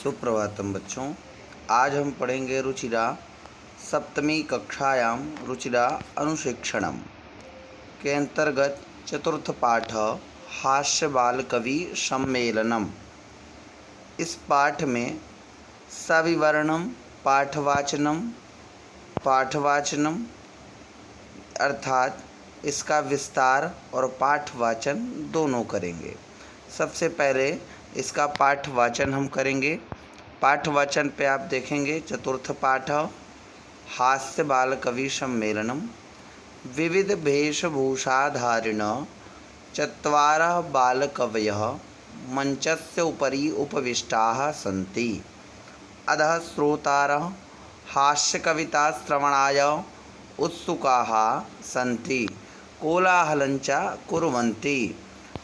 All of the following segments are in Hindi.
सुप्रभातम बच्चों। आज हम पढ़ेंगे रुचिरा सप्तमी कक्षायां रुचिरा अनुशिक्षणम के अंतर्गत चतुर्थ पाठ हास्य बाल कवि सम्मेलनम। इस पाठ में सविवरणम पाठवाचनम अर्थात इसका विस्तार और पाठवाचन दोनों करेंगे। सबसे पहले इसका पाठवाचन हम करेंगे। पाठवाचन पे आप देखेंगे चतुर्थ पाठ हास्य बाल कवि सम्मेलनम विविध वेशभूषाधारिण चत्वारः बालकवयः मंचस्य उपरि उपविष्टाः सन्ति। अधः श्रोतारः हास्यकविताश्रवणाय उत्सुकाः सन्ति, कोलाहलञ्च कुर्वन्ति।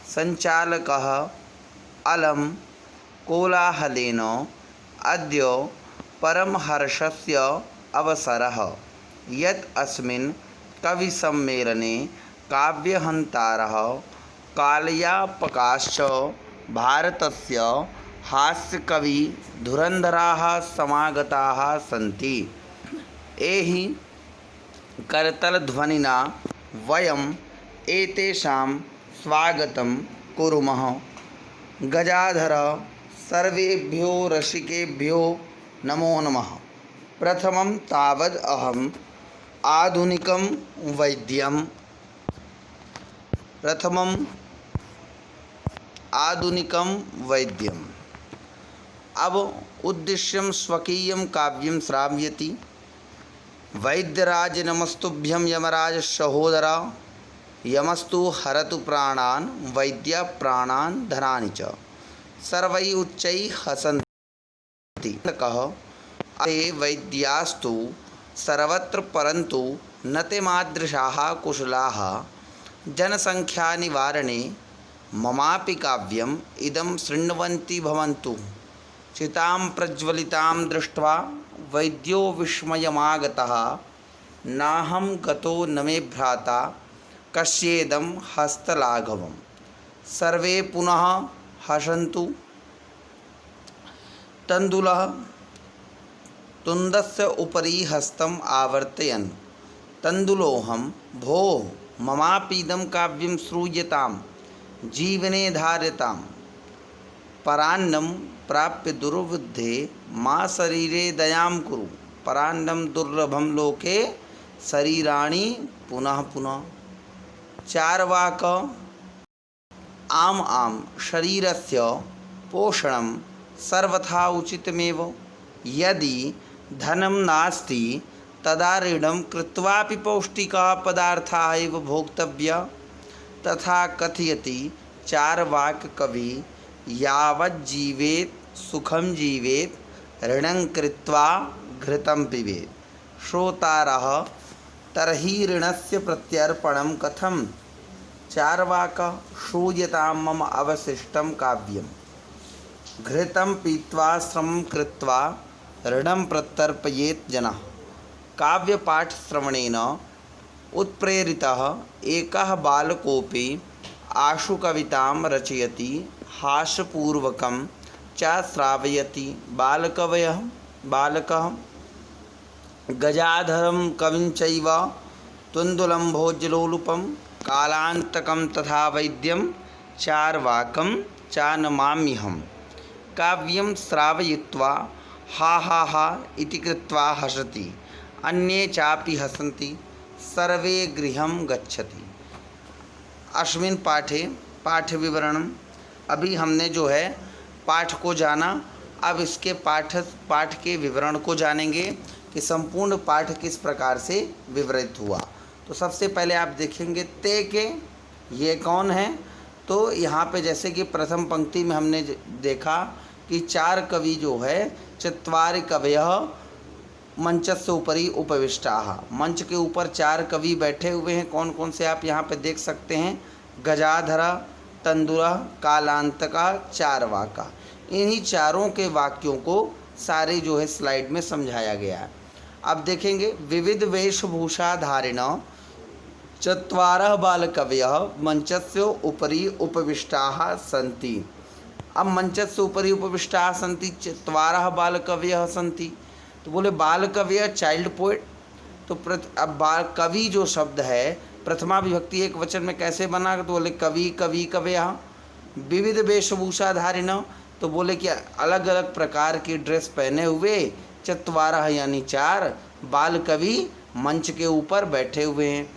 सञ्चालकः अलं कोलाहलेन अद्य परमहर्षस्य अवसरः यत् अस्मिन् कविसम्मेलने काव्यहन्तारः कालयापकाश्च भारतस्य हास्यकविधुरन्धराः समागताः सन्ति। एहि करतलध्वनिना वयम् एतेषां स्वागतं कुर्मः। गजाधर सर्वेभ्यो रसिकेभ्यो नमो नमः। प्रथमं तावद् अहम् आधुनिकं वैद्यम् अब उद्दिश्यं स्वकीयं काव्यं श्रावयति। वैद्यराज नमस्तुभ्यं यमराज सहोदरा, यमस्तु हरतु प्राणान् वैद्य प्राणान् धनानि च। सर्वैः उच्चैः हसन्ति कः ते वैद्यास्तु सर्वत्र परन्तु न ते मादृशाः कुशलाः। जनसंख्यानिवारणे ममापि काव्यम् इदं शृण्वन्ति भवन्तु। चितां प्रज्वलितां दृष्ट्वा वैद्यो विस्मयमागतः। नाहं गतो न मे भ्राता कस्येदं हस्तलाघवम्। सर्वे पुनः हसन्तु। तण्डुलः तुण्डस्य उपरि हस्तम् आवर्तयन् तण्डुलोऽहं भोः ममापीदं काव्यं श्रूयतां जीवने धार्यतां। परान्नं प्राप्य दुर्बुद्धे मा शरीरे दयां कुरु। परान्नं दुर्लभं लोके शरीराणि पुनः पुनः। चार्वाक आम शरीरस्य पोषणं सर्वथा उचितमेव। यदि धनं नास्ति तदा ऋणं कृत्वापि पौष्टिकाः पदार्थाः एव भोक्तव्याः। तथा कथयति चार्वाक कवि, यावत् जीवेत् सुखं जीवेत् ऋणं कृत्वा घृतं पिबेत्। श्रोतारः तर्हि ऋणस्य प्रत्यर्पणं कथं। चार्वाक श्रूयतां मम अवशिष्टं काव्यं। घृतं पीत्वा श्रमं कृत्वा ऋणं प्रत्यर्पयेत् जनः। काव्यपाठश्रवणेन उत्प्रेरितः एकः बालकोऽपि आशुकवितां रचयति, हास्यपूर्वकं च श्रावयति। बालकः गजाधरं कविं चैव तुण्डुलं भोजलोलुपं कालान्तकं तथा वैद्यं चार्वाकं च नमाम्यहम्। काव्यं श्रावयित्वा हा हा हा इति कृत्वा हसति, अन्ये चापि हसन्ति, सर्वे गृहं गच्छति। अस्मिन् पाठे पाठ विवरणम। अभी हमने जो है पाठ को जाना, अब इसके पाठ के विवरण को जानेंगे कि संपूर्ण पाठ किस प्रकार से विवरित हुआ। तो सबसे पहले आप देखेंगे ते के ये कौन है। तो यहाँ पे जैसे कि प्रथम पंक्ति में हमने देखा कि चार कवि जो है चत्वारि कवयः मंचस्य उपरि उपविष्टाः। मंच के ऊपर चार कवि बैठे हुए हैं। कौन कौन से आप यहाँ पे देख सकते हैं। गजाधर, तण्डुलः, कालांतका, चार्वाका। इन्हीं चारों के वाक्यों को सारे जो है स्लाइड में समझाया गया है। अब देखेंगे विविध वेशभूषाधारिण चत्वारः बालकवयः मंचस्य उपरि उपविष्टाः सन्ति। अब मंचस्य उपरि उपविष्टाः सन्ति चत्वारः बालकवयः सन्ति। तो बोले बालकवय चाइल्ड पोएट। तो अब कवि जो शब्द है प्रथमा विभक्ति एक वचन में कैसे बना, तो बोले कवि कवि कवयः। विविध वेशभूषाधारिण, तो बोले कि अलग अलग प्रकार की ड्रेस पहने हुए, चत्वारः यानी चार, बाल कवि मंच के ऊपर बैठे हुए हैं।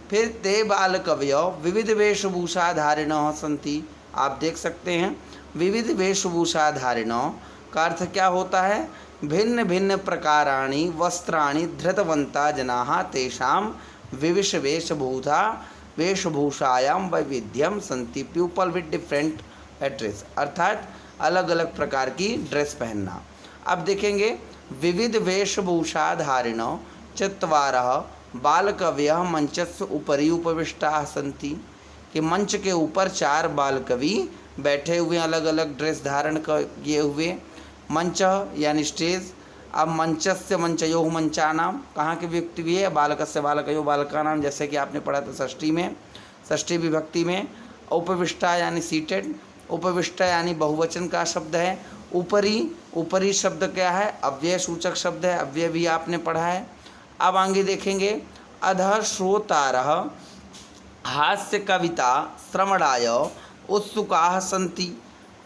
फिर ते बाल कवयो विविध वेशभूषाधारिणः सन्ति। आप देख सकते हैं विविध वेशभूषाधारिणः का अर्थ क्या होता है, भिन्न भिन्न प्रकाराणि वस्त्राणि धृतवन्ता जनाः तेषां विविध वेशभूषायां वैविध्यम सन्ति। पीपल विद डिफरेंट ड्रेस, अर्थात अलग अलग प्रकार की ड्रेस पहनना। अब देखेंगे विविध वेशभूषाधारिण चत्वारः बालकवयः मंचस्य उपरि उपविष्टाः सन्ति, कि मंच के ऊपर चार बाल कवि बैठे हुए अलग अलग ड्रेस धारण किए हुए। मंच यानी स्टेज। अब मंचस्य मंचयोः मंचानां, कहाँ की विभक्ति भी है, बालकस्य बालकयोः बालकानां, जैसे कि आपने पढ़ा था षष्ठी में, षष्ठी विभक्ति में। उपविष्टा यानी सीटेड, उपविष्टा यानी बहुवचन का शब्द है। ऊपरी, ऊपरी शब्द क्या है, अव्यय सूचक शब्द है, अव्यय भी आपने पढ़ा है। अब आगे देखेंगे अधः श्रोतारः हास्य कविता श्रवणाय उत्सुकाः सन्ति,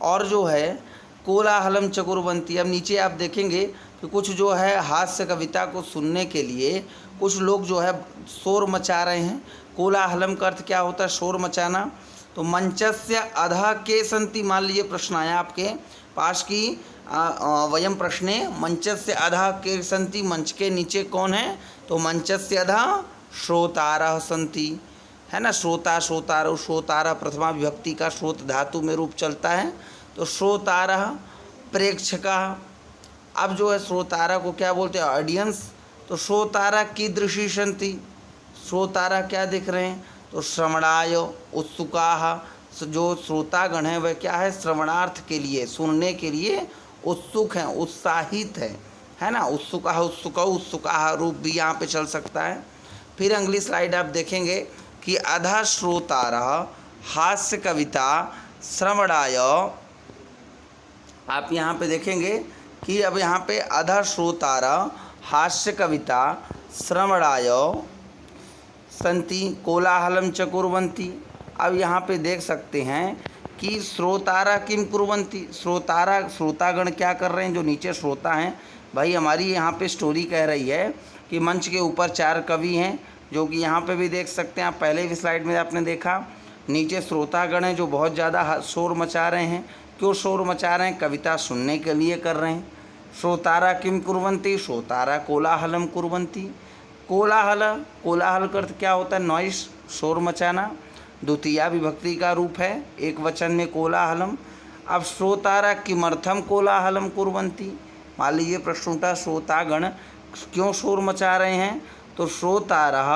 और जो है कोलाहलम चकुर्वन्ति। अब नीचे आप देखेंगे कि कुछ जो है हास्य कविता को सुनने के लिए कुछ लोग जो है शोर मचा रहे हैं। कोलाहलम का अर्थ क्या होता है, शोर मचाना। तो मंचस्य अधः के सन्ति, मान लीजिए प्रश्न आया आपके पास की वयम प्रश्ने मंचस्य अधः के सन्ति, मंच के नीचे कौन है, तो मंचस्य अधः श्रोतारः सन्ति, है ना। श्रोता श्रोतारो, श्रोतारः प्रथमा विभक्ति का श्रोत धातु में रूप चलता है, तो श्रोतारः प्रेक्षकः। अब जो है श्रोतारा को क्या बोलते हैं, ऑडियंस। तो श्रोतारा कीदृशी सन्ति, श्रोतारा क्या दिख रहे हैं, तो श्रवणाय उत्सुकाः, जो श्रोतागण हैं वह क्या है, श्रवणार्थ के लिए, सुनने के लिए उत्सुक हैं, उत्साहित है ना। उत्सुकाः उत्सुकौ उत्सुकाः रूप भी यहाँ पे चल सकता है। फिर अगली स्लाइड आप देखेंगे कि अधः श्रोतारः हास्य कविता श्रवणाय, आप यहाँ पे देखेंगे कि अब यहाँ पे अधः श्रोतारः हास्य कविता श्रवणाय सन्ति कोलाहलम च कुर्वन्ति। अब यहाँ पे देख सकते हैं कि श्रोतारा किम कुर्वन्ति, श्रोतारा श्रोतागण क्या कर रहे हैं, जो नीचे श्रोता हैं। भाई हमारी यहाँ पे स्टोरी कह रही है कि मंच के ऊपर चार कवि हैं, जो कि यहाँ पे भी देख सकते हैं आप, पहले भी स्लाइड में आपने देखा। नीचे श्रोतागण हैं जो बहुत ज़्यादा शोर मचा रहे हैं। क्यों शोर मचा रहे हैं, कविता सुनने के लिए कर रहे हैं। श्रोतारा किम कुर्वन्ति, श्रोतारा कोलाहलम कुर्वन्ति। कोलाहल, कोलाहल का अर्थ क्या होता है, नॉइस, शोर मचाना। द्वितीया विभक्ति का रूप है, एक वचन में कोलाहलम। अब श्रोतारा किमर्थम कोलाहलम कुर्वन्ति, मान लीजिए प्रश्न उठा श्रोतागण क्यों शोर मचा रहे हैं, तो श्रोतारः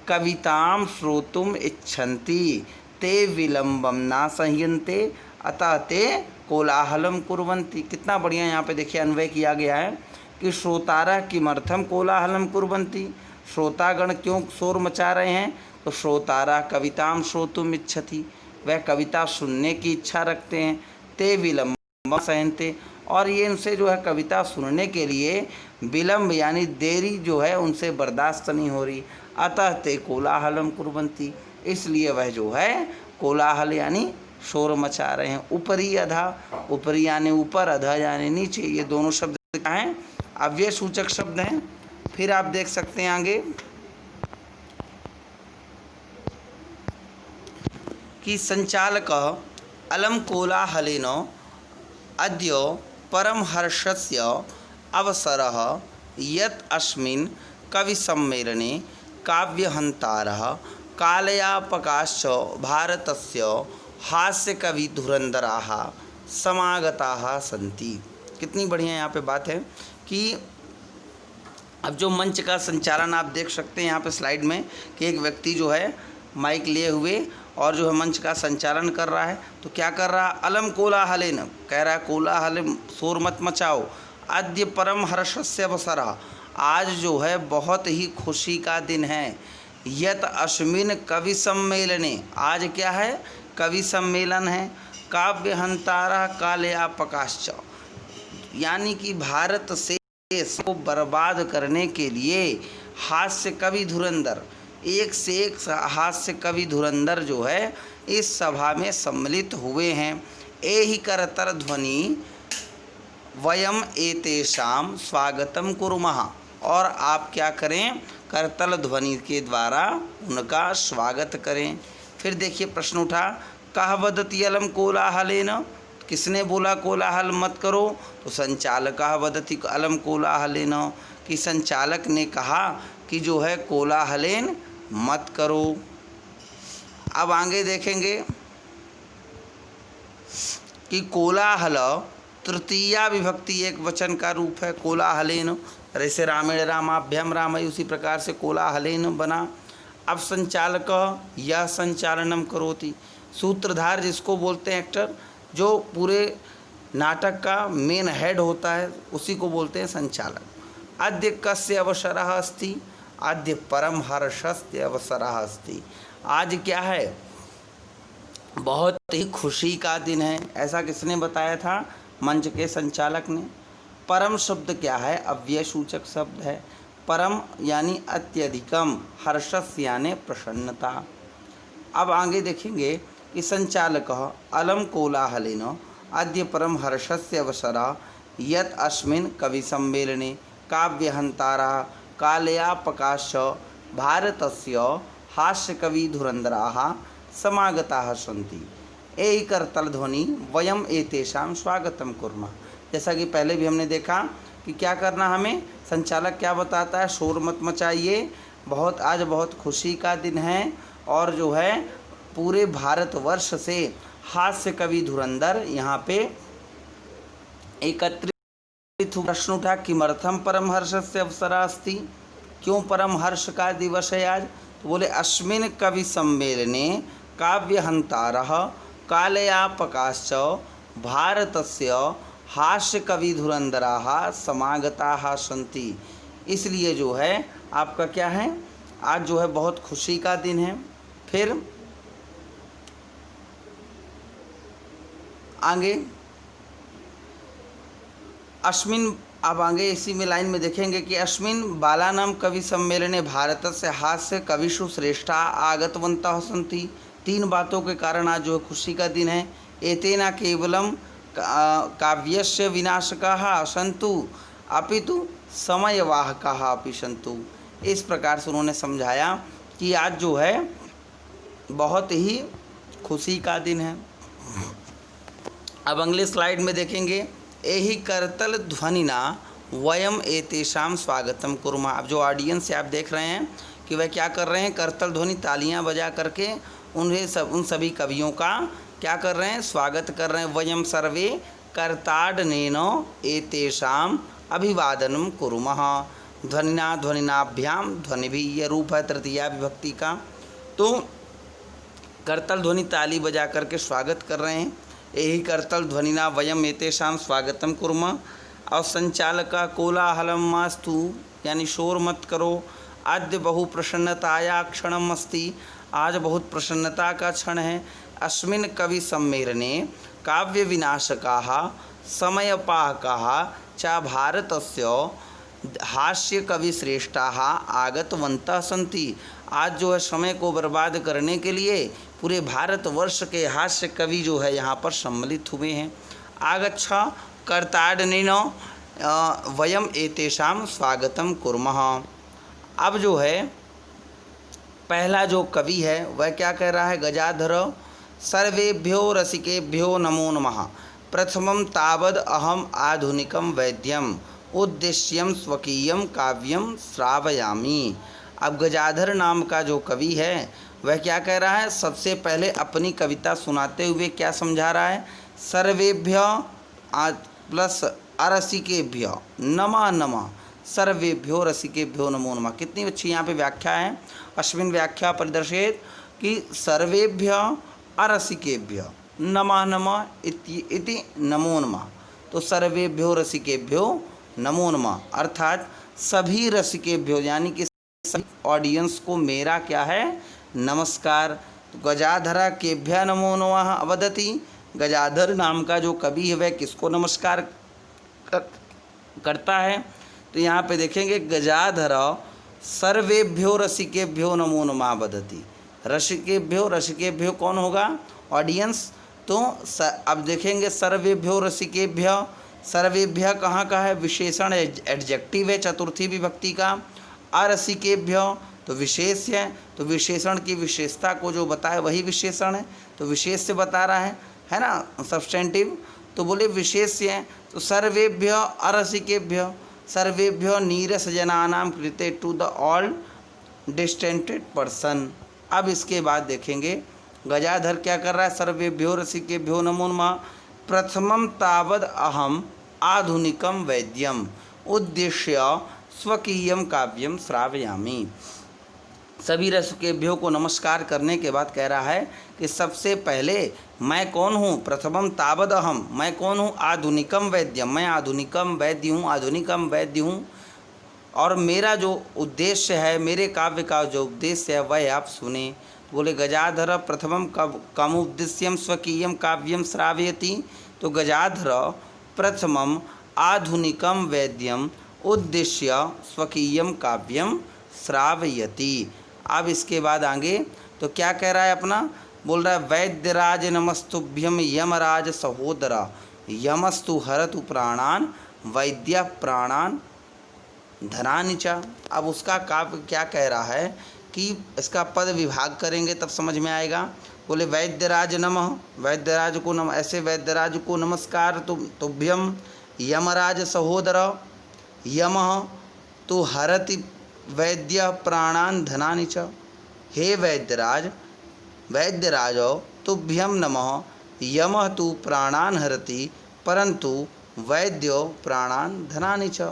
कवितां श्रोतुम इच्छन्ति ते विलम्बम ना संयन्ते अतः ते कोलाहलम कुर्वन्ति। कितना बढ़िया यहाँ पे देखिए अन्वय किया गया है कि श्रोतारा किमर्थम कोलाहलम कुर्वन्ति, श्रोतागण क्यों शोर मचा रहे हैं, तो श्रोतारा कवितां श्रोतुम इच्छति, वह कविता सुनने की इच्छा रखते हैं। ते विलम्ब सहनते, और ये उनसे जो है कविता सुनने के लिए विलम्ब यानी देरी जो है उनसे बर्दाश्त नहीं हो रही। अतः ते कोलाहलम कुर्वन्ति, इसलिए वह जो है कोलाहल यानी शोर मचा रहे हैं। ऊपरी अधा, ऊपरी यानी ऊपर, अधा यानी नीचे, ये दोनों शब्द क्या हैं, अव्यय सूचक शब्द हैं। फिर आप देख सकते हैं आगे कि संचालक अलम कोलाहलेन अद्य परमहर्षस्य अवसरः यत् अस्मिन् कविसम्मेलने काव्यहन्तारः कालयापकाश्च भारतस्य हास्यकविधुरन्धराः समागताः सन्ति। कितनी बढ़िया यहाँ पे बात है कि अब जो मंच का संचालन आप देख सकते हैं यहाँ पे स्लाइड में कि एक व्यक्ति जो है माइक लिए हुए और जो है मंच का संचालन कर रहा है। तो क्या कर रहा, अलम कोलाहलेन, कह रहा है कोलाहल शोर मत मचाओ। अद्य परम हर्षस्य अवसरः, आज जो है बहुत ही खुशी का दिन है। यत अस्मिन् कवि सम्मेलने, आज क्या है, कवि सम्मेलन है। काव्यहंतारः कालयापकाश्च, यानी कि भारत से को बर्बाद करने के लिए हास्य कवि धुरंधर, एक से एक हास्य कवि धुरंधर जो है इस सभा में सम्मिलित हुए हैं। एहि करतर ध्वनि वयम एतेषाम स्वागतम कुर्मः, और आप क्या करें, करतल ध्वनि के द्वारा उनका स्वागत करें। फिर देखिए प्रश्न उठा, कह वदति अलम कोलाहलेन, किसने बोला कोलाहल मत करो, तो संचालक वदति अलम कोलाहलेन, कि संचालक ने कहा कि जो है कोलाहलेन मत करो। अब आगे देखेंगे कि कोलाहल तृतीया विभक्ति एक वचन का रूप है, कोलाहलेन, जैसे रामेण रामाभ्याम रामय, उसी प्रकार से कोलाहलेन बना। अब संचालक यह संचालनम करोति, सूत्रधार जिसको बोलते हैं एक्टर, जो पूरे नाटक का मेन हेड होता है, उसी को बोलते हैं संचालक। अद्य कस्य अवसरः अस्ति, अद्य परम हर्षस्य अवसरः अस्ति, आज क्या है, बहुत ही खुशी का दिन है। ऐसा किसने बताया था, मंच के संचालक ने। परम शब्द क्या है, अव्यय सूचक शब्द है। परम यानी अत्यधिकम, हर्षस्य यानी प्रसन्नता। अब आगे देखेंगे कि संचालक अलम कोलाहलेन अद्य परम हर्षस्य अवसरः यत् अस्मिन् कवि सम्मेलने काव्यहंतारः कालयापकाश्च भारतस्य हास्यकवि धुरंधराः समागताः सन्ति। एहि करतल ध्वनि वयम एतेषां स्वागतम कुर्मः। जैसा कि पहले भी हमने देखा कि क्या करना हमें, संचालक क्या बताता है, शोर मत मचाइए, आज बहुत खुशी का दिन है, और जो है पूरे भारतवर्ष से हास्य कवि धुरंधर यहाँ पे एकत्रित। प्रश्न उठा, किमर्थम परम हर्षस्य अवसरः अस्ति, क्यों परम हर्ष का दिवस है आज, तो बोले अस्मिन् कवि सम्मेलने काव्यहंतारः कालयापकाश्च भारतस्य हास्य कवि धुरंधराः समागताः सन्ति। इसलिए जो है आपका क्या है, आज जो है बहुत खुशी का दिन है। फिर आगे अस्मिन, अब आगे इसी में लाइन में देखेंगे कि अस्मिन बालानां कवि सम्मेलने भारत से हास्य कविषु श्रेष्ठा आगतवन्तः सन्ति। तीन बातों के कारण आज जो खुशी का दिन है। एतेन केवलम काव्यस्य विनाशकाः सन्तु अपितु समयवाहकाः अपि सन्तु। इस प्रकार से उन्होंने समझाया कि आज जो है बहुत ही खुशी का दिन है। अब अगले स्लाइड में देखेंगे, एहि करतल ध्वनिना वयम एतेषां स्वागतम कुर्मः। अब जो ऑडियंस से आप देख रहे हैं कि वह क्या कर रहे हैं, करतल ध्वनि तालियां बजा करके उन सभी कवियों का क्या कर रहे हैं, स्वागत कर रहे हैं। वयम सर्वे करताडनेन एतेषां अभिवादनम कुर्मः। ध्वनिना ध्वनिनाभ्याम, ध्वनि भी यह रूप है तृतीया विभक्ति का। तो करतल ध्वनि ताली बजा करके स्वागत कर रहे हैं। यही करतल ध्वनिना वयम एतेषां स्वागतम कुर्मः। और संचालक कोलाहलम मास्तु, यानी शोर मत करो। अद्य बहु प्रसन्नताया क्षणम अस्ति, आज बहुत प्रसन्नता का क्षण है। अस्मिन् कवि सम्मेलने काव्य विनाशकाः समयपाहकाः च भारतस्य हास्य कवि श्रेष्ठाः आगतवन्तः सन्ति। आज जो है समय को बर्बाद करने के लिए पूरे भारतवर्ष के हास्य कवि जो है यहाँ पर सम्मिलित हुए हैं। आगच्छ कर्ताडनेन वयम एतेषां स्वागतम कुर्मः। अब जो है पहला जो कवि है वह क्या कह रहा है, गजाधर सर्वेभ्यो रसिकेभ्यो नमो नमः। प्रथमं तावद् अहम आधुनिकं वैद्यम उद्देश्यम स्वकीयम काव्यम श्रावयामि। अब गजाधर नाम का जो कवि है वह क्या कह रहा है, सबसे पहले अपनी कविता सुनाते हुए क्या समझा रहा है, सर्वेभ्य प्लस अरसिकेभ्य नमः नमः, सर्वेभ्यो रसिकेभ्यो नमो नमः। कितनी अच्छी यहाँ पे व्याख्या है। अस्मिन् व्याख्या परिदर्शेत कि सर्वेभ्य अरसिकेभ्य नमः नमः इति नमो नमः। तो सर्वेभ्यो रसिकेभ्यो नमो नमः अर्थात सभी रसिकेभ्यो यानी कि सभी ऑडियंस को मेरा क्या है, नमस्कार। तो गजाधरा केभ्य नमो नमः वदति, गजाधर नाम का जो कवि है वह किसको नमस्कार करता है? तो यहाँ पे देखेंगे गजाधर सर्वेभ्यो रसिकेभ्यो नमो नमः वदति। रसिकेभ्यो, रसिकेभ्यो कौन होगा? ऑडियंस। तो अब देखेंगे सर्वेभ्यो रसिकेभ्य, सर्वेभ्य कहाँ का है? विशेषण एडजेक्टिव है चतुर्थी विभक्ति का। अरसिकेभ्य तो विशेष है, तो विशेषण की विशेषता को जो बताए वही विशेषण है, तो विशेष से बता रहा है ना, सब्सटेंटिव। तो बोले विशेष है, तो सर्वेभ्य अरसिकेभ्य, सर्वेभ्य नीरस जनानाम कृते टू द ऑल डिस्टेंटेड पर्सन। अब इसके बाद देखेंगे गजाधर क्या कर रहा है? सर्वेभ्यो रसिकेभ्यो नमो नमः। प्रथमम तावद अहम आधुनिकम वैद्यम उद्देश्य स्वकीयम काव्यम श्रावयामि। सभी रसिकेभ्यो को नमस्कार करने के बाद कह रहा है कि सबसे पहले मैं कौन हूँ? प्रथमम तावद अहम, मैं कौन हूँ? आधुनिकम वैद्यम, मैं आधुनिकम वैद्य हूँ, आधुनिकम वैद्य हूँ। और मेरा जो उद्देश्य है, मेरे काव्य का जो उद्देश्य है वह आप सुने। बोले गजाधर प्रथमम कम उद्देश्यम स्वकीयम काव्यम श्रावयति। तो गजाधर प्रथमम आधुनिकम वैद्यम उद्देश्य स्वकीयम काव्यम श्रावयति। अब इसके बाद आगे तो क्या कह रहा है अपना? बोल रहा है वैद्यराज नमस्तुभ्यम यमराज सहोदरा यमस्तु हरतु प्राणान वैद्य प्राणान धनानि च। अब उसका काव्य क्या कह रहा है कि इसका पद विभाग करेंगे तब समझ में आएगा। बोले वैद्यराज नमः, वैद्यराज को नम, ऐसे वैद्यराज को नमस्कार। तुभ्यम यमराज सहोदर, यमः तो हरति वैद्य प्राणान धनानि च। हे वैद्यराज, वैद्यराज तुभ्यम नमः, यमः तु प्राणान हरति परंतु वैद्यो प्राणान धनानि च।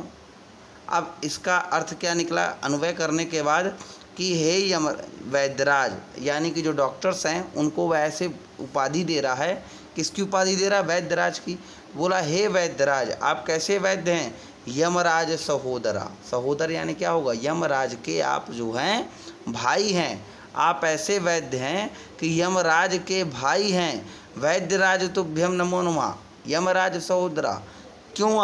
अब इसका अर्थ क्या निकला अन्वय करने के बाद कि हे यम वैद्यराज, यानी कि जो डॉक्टर्स हैं उनको वह ऐसे उपाधि दे रहा है। किसकी उपाधि दे रहा है? वैद्यराज की। बोला हे वैद्यराज, आप कैसे वैद्य हैं? यमराज सहोदरा, सहोदर यानी क्या होगा? यमराज के आप जो हैं भाई हैं। आप ऐसे वैद्य हैं कि यमराज के भाई हैं। वैद्यराज तुभ्यम नमो नमः यमराज सहोदरा। क्यों?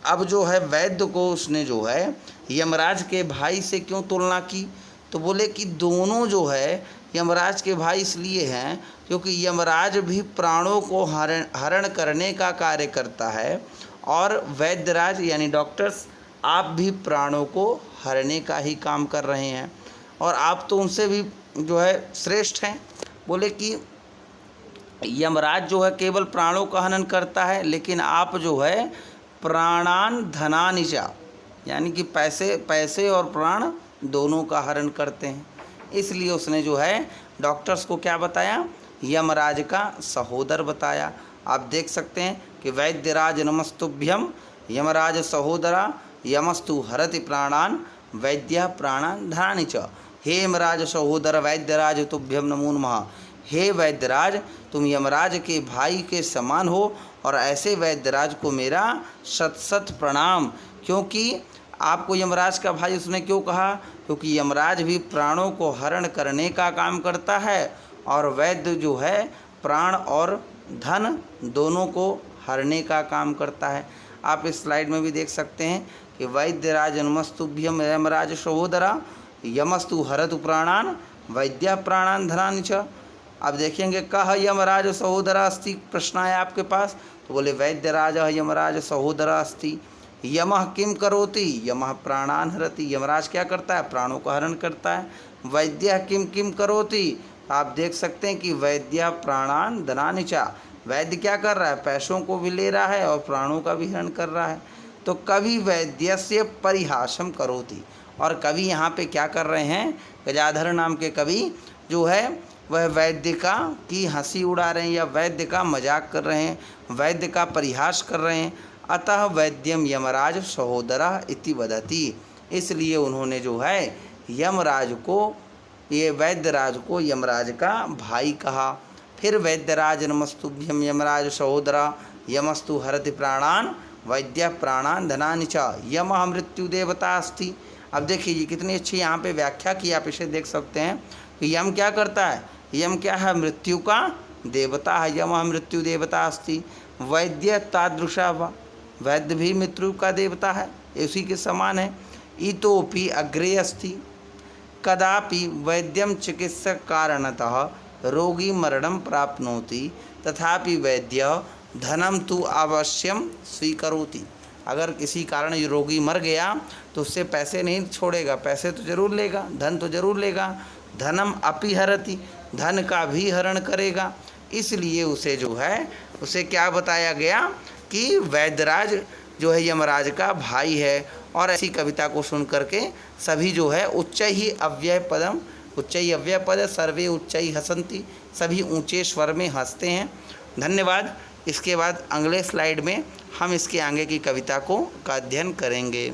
अब जो है वैद्य को उसने जो है यमराज के भाई से क्यों तुलना की? तो बोले कि दोनों जो है यमराज के भाई इसलिए हैं क्योंकि यमराज भी प्राणों को हरण करने का कार्य करता है और वैद्यराज यानी डॉक्टर्स आप भी प्राणों को हरने का ही काम कर रहे हैं और आप तो उनसे भी जो है श्रेष्ठ हैं। बोले कि यमराज जो है केवल प्राणों का हनन करता है, लेकिन आप जो है प्राणान धनानि च, यानी कि पैसे और प्राण दोनों का हरण करते हैं। इसलिए उसने जो है डॉक्टर्स को क्या बताया? यमराज का सहोदर बताया। आप देख सकते हैं कि वैद्यराज नमस्तुभ्यम यमराज सहोदरा यमस्तु हरति प्राणान वैद्य प्राणान धनानि च। हे यमराज सहोदर वैद्यराज तुभ्यम नमो नमः। हे वैद्यराज, तुम यमराज के भाई के समान हो और ऐसे वैद्यराज को मेरा शत शत प्रणाम। क्योंकि आपको यमराज का भाई उसने क्यों कहा? क्योंकि यमराज भी प्राणों को हरण करने का काम करता है और वैद्य जो है प्राण और धन दोनों को हरने का काम करता है। आप इस स्लाइड में भी देख सकते हैं कि वैद्यराज नमस्तुभ्यम यमराज सहोदरा यमस्तु हरतु प्राणान वैद्य प्राणान धनानि च। अब देखेंगे कह यमराज सहोदरा अस्ति, प्रश्न है आपके पास। तो बोले वैद्यराज यमराज सहोदरा अस्ति। यमः किम करोति? यमः प्राणान हरति। यमराज क्या करता है? प्राणों का हरण करता है। वैद्य किम किम करोति? आप देख सकते हैं कि वैद्य प्राणान धनानि च। वैद्य क्या कर रहा है? पैसों को भी ले रहा है और प्राणों का भी हरण कर रहा है। तो कवि वैद्यस्य परिहासम करोति, और कवि यहाँ पे क्या कर रहे हैं? गजाधर नाम के कवि जो है वह वैद्य का की हंसी उड़ा रहे हैं या वैद्य का मजाक कर रहे हैं, वैद्य का परिहास कर रहे हैं। अतः वैद्यम यमराज सहोदरा इति वदति। इसलिए उन्होंने जो है यमराज को, ये वैद्यराज को यमराज का भाई कहा। फिर वैद्यराज नमस्तुभ्यम यमराज सहोदरा यमस्तु हरति प्राणान वैद्य प्राणान धनानि च। यमः मृत्यु देवता अस्ति। अब देखिए ये कितनी अच्छी यहाँ पे व्याख्या की, आप इसे देख सकते हैं कि यम क्या करता है? यम क्या है? मृत्यु का देवता यमः मृत्युदेवता अस्ति, वैद्य तादृशा वा, वैद्य भी मृत्यु का देवता है, उसी के समान है। इतोपि अग्रे अस्ति, कदापि वैद्यम चिकित्सक कारणतः रोगी मरणं प्राप्नोति तथापि वैद्य धनम तु अवश्यम स्वीकरोति। अगर किसी कारण ये रोगी मर गया तो उससे पैसे नहीं छोड़ेगा, पैसे तो जरूर लेगा, धन तो जरूर लेगा। धनम अपि हरति, धन का भी हरण करेगा। इसलिए उसे जो है उसे क्या बताया गया कि वैद्यराज जो है यमराज का भाई है। और ऐसी कविता को सुन करके सभी जो है उच्चैः अव्यय पदम, उच्चैः अव्यय पद सर्वे उच्चैः हसन्ति, सभी ऊंचे स्वर में हंसते हैं। धन्यवाद। इसके बाद अगले स्लाइड में हम इसके आगे की कविता का अध्ययन करेंगे।